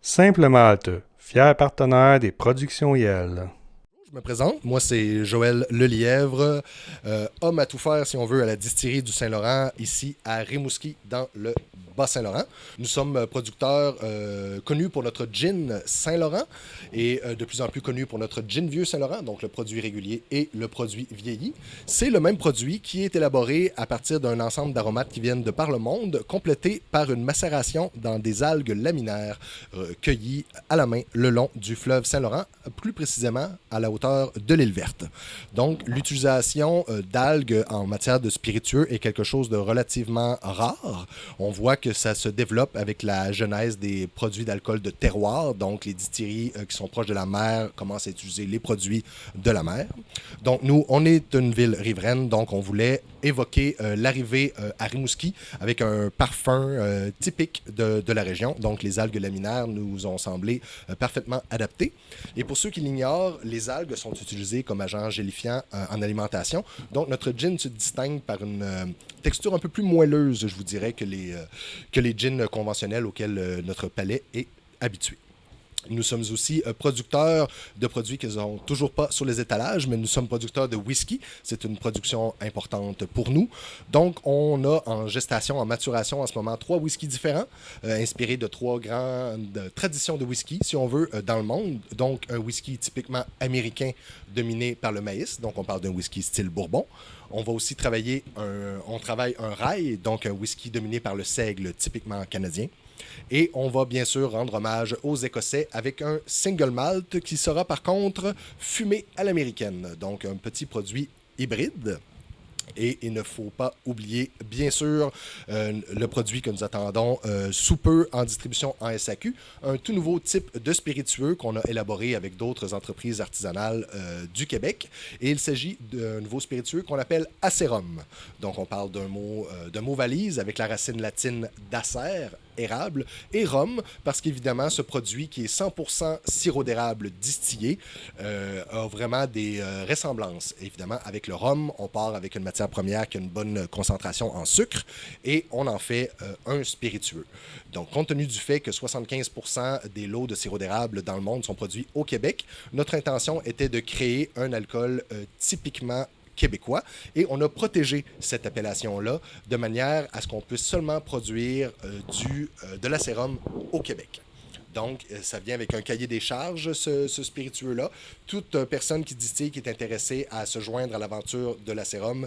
Simple Malte, fier partenaire des productions YEL. Je me présente, moi c'est Joël Lelièvre, homme à tout faire si on veut à la distillerie du Saint-Laurent ici à Rimouski dans le Bas-Saint-Laurent. Nous sommes producteurs connus pour notre gin Saint-Laurent et de plus en plus connus pour notre gin vieux Saint-Laurent, donc le produit régulier et le produit vieilli. C'est le même produit qui est élaboré à partir d'un ensemble d'aromates qui viennent de par le monde, complété par une macération dans des algues laminaires cueillies à la main le long du fleuve Saint-Laurent, plus précisément à la hauteur de l'île verte. Donc, l'utilisation d'algues en matière de spiritueux est quelque chose de relativement rare. On voit que ça se développe avec la genèse des produits d'alcool de terroir. Donc, les distilleries qui sont proches de la mer commencent à utiliser les produits de la mer. Donc, nous, on est une ville riveraine, donc on voulait évoquer l'arrivée à Rimouski avec un parfum typique de la région. Donc, les algues laminaires nous ont semblé parfaitement adaptées. Et pour ceux qui l'ignorent, les algues sont utilisées comme agents gélifiants en alimentation. Donc, notre gin se distingue par une texture un peu plus moelleuse, je vous dirais, que les gins conventionnels auxquels notre palais est habitué. Nous sommes aussi producteurs de produits qu'ils n'ont toujours pas sur les étalages, mais nous sommes producteurs de whisky. C'est une production importante pour nous. Donc, on a en gestation, en maturation en ce moment, 3 whiskies différents, inspirés de 3 grandes traditions de whisky, si on veut, dans le monde. Donc, un whisky typiquement américain dominé par le maïs. Donc, on parle d'un whisky style Bourbon. On va aussi travailler on travaille un rye, donc un whisky dominé par le seigle typiquement canadien. Et on va bien sûr rendre hommage aux Écossais avec un single malt qui sera par contre fumé à l'américaine. Donc un petit produit hybride. Et il ne faut pas oublier, bien sûr, le produit que nous attendons sous peu en distribution en SAQ, un tout nouveau type de spiritueux qu'on a élaboré avec d'autres entreprises artisanales du Québec. Et il s'agit d'un nouveau spiritueux qu'on appelle acérum. Donc, on parle d'un mot valise avec la racine latine d'acer, érable, et rhum, parce qu'évidemment, ce produit qui est 100% sirop d'érable distillé a vraiment des ressemblances. Évidemment, avec le rhum, on part avec une matière première qui a une bonne concentration en sucre et on en fait un spiritueux. Donc, compte tenu du fait que 75% des lots de sirop d'érable dans le monde sont produits au Québec, notre intention était de créer un alcool typiquement québécois et on a protégé cette appellation-là de manière à ce qu'on puisse seulement produire de l'acérum au Québec. Donc, ça vient avec un cahier des charges, ce spiritueux-là. Toute personne qui distille, qui est intéressée à se joindre à l'aventure de l'acérum,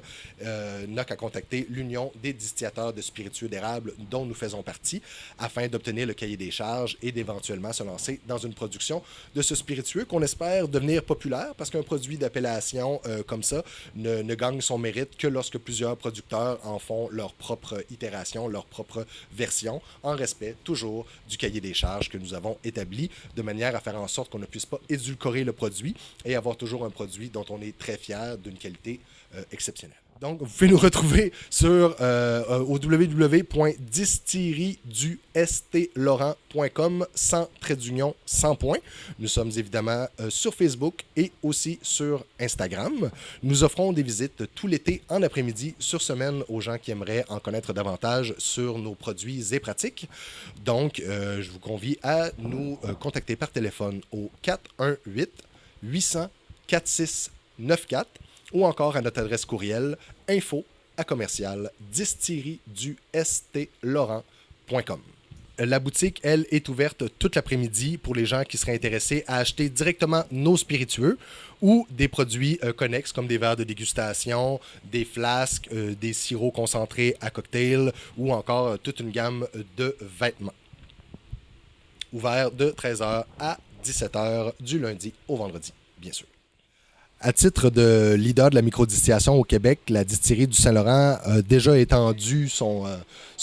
n'a qu'à contacter l'Union des distillateurs de spiritueux d'érable dont nous faisons partie, afin d'obtenir le cahier des charges et d'éventuellement se lancer dans une production de ce spiritueux qu'on espère devenir populaire, parce qu'un produit d'appellation comme ça ne gagne son mérite que lorsque plusieurs producteurs en font leur propre itération, leur propre version, en respect toujours du cahier des charges que nous avons établi, de manière à faire en sorte qu'on ne puisse pas édulcorer le produit et avoir toujours un produit dont on est très fier, d'une qualité exceptionnelle. Donc, vous pouvez nous retrouver au www.distillerie-du-st-laurent.com sans trait d'union, sans point. Nous sommes évidemment sur Facebook et aussi sur Instagram. Nous offrons des visites tout l'été en après-midi sur semaine aux gens qui aimeraient en connaître davantage sur nos produits et pratiques. Donc, je vous convie à nous contacter par téléphone au 418 800 4694 ou encore à notre adresse courriel info@distillerie-du-st-laurent.com. La boutique, elle, est ouverte toute l'après-midi pour les gens qui seraient intéressés à acheter directement nos spiritueux ou des produits connexes comme des verres de dégustation, des flasques, des sirops concentrés à cocktail ou encore toute une gamme de vêtements. Ouvert de 13h à 17h du lundi au vendredi, bien sûr. À titre de leader de la microdistillation au Québec, la distillerie du Saint-Laurent a déjà étendu son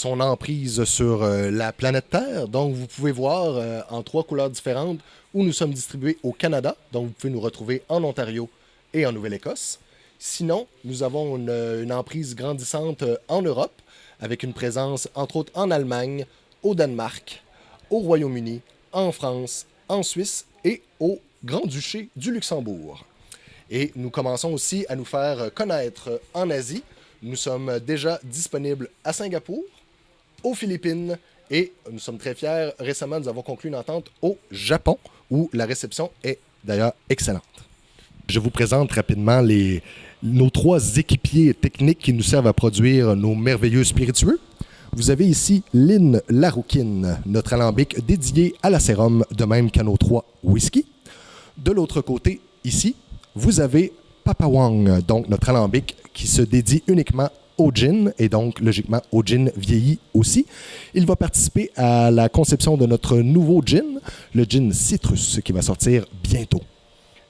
emprise sur la planète Terre. Donc, vous pouvez voir en 3 couleurs différentes où nous sommes distribués au Canada. Donc, vous pouvez nous retrouver en Ontario et en Nouvelle-Écosse. Sinon, nous avons une emprise grandissante en Europe, avec une présence, entre autres, en Allemagne, au Danemark, au Royaume-Uni, en France, en Suisse et au Grand-Duché du Luxembourg. Et nous commençons aussi à nous faire connaître en Asie. Nous sommes déjà disponibles à Singapour, aux Philippines Et nous sommes très fiers. Récemment, nous avons conclu une entente au Japon où la réception est d'ailleurs excellente. Je vous présente rapidement nos 3 équipiers techniques qui nous servent à produire nos merveilleux spiritueux. Vous avez ici Lynn Larouquine, notre alambic dédié à la sérum, de même qu'à nos 3 whisky. De l'autre côté, ici, vous avez Papa Wang, donc notre alambic qui se dédie uniquement au gin et donc logiquement au gin vieilli aussi. Il va participer à la conception de notre nouveau gin, le gin Citrus, qui va sortir bientôt.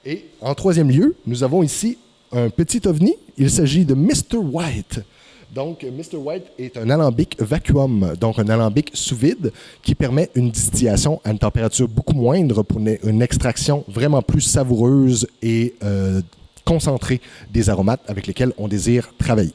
Et en 3e lieu, nous avons ici un petit ovni. Il s'agit de Mr. White. Donc, Mr. White est un alambic vacuum, donc un alambic sous vide qui permet une distillation à une température beaucoup moindre pour une extraction vraiment plus savoureuse et concentrée des aromates avec lesquels on désire travailler.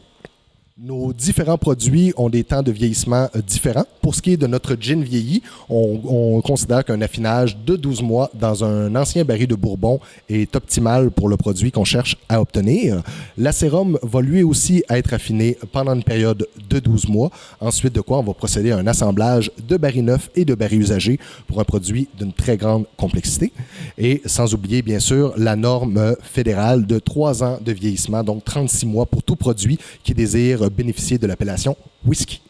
Nos différents produits ont des temps de vieillissement différents. Pour ce qui est de notre gin vieilli, on considère qu'un affinage de 12 mois dans un ancien baril de Bourbon est optimal pour le produit qu'on cherche à obtenir. L'acérum va lui aussi être affiné pendant une période de 12 mois. Ensuite de quoi, on va procéder à un assemblage de barils neufs et de barils usagés pour un produit d'une très grande complexité. Et sans oublier, bien sûr, la norme fédérale de 3 ans de vieillissement, donc 36 mois pour tout produit qui désire bénéficier de l'appellation whisky.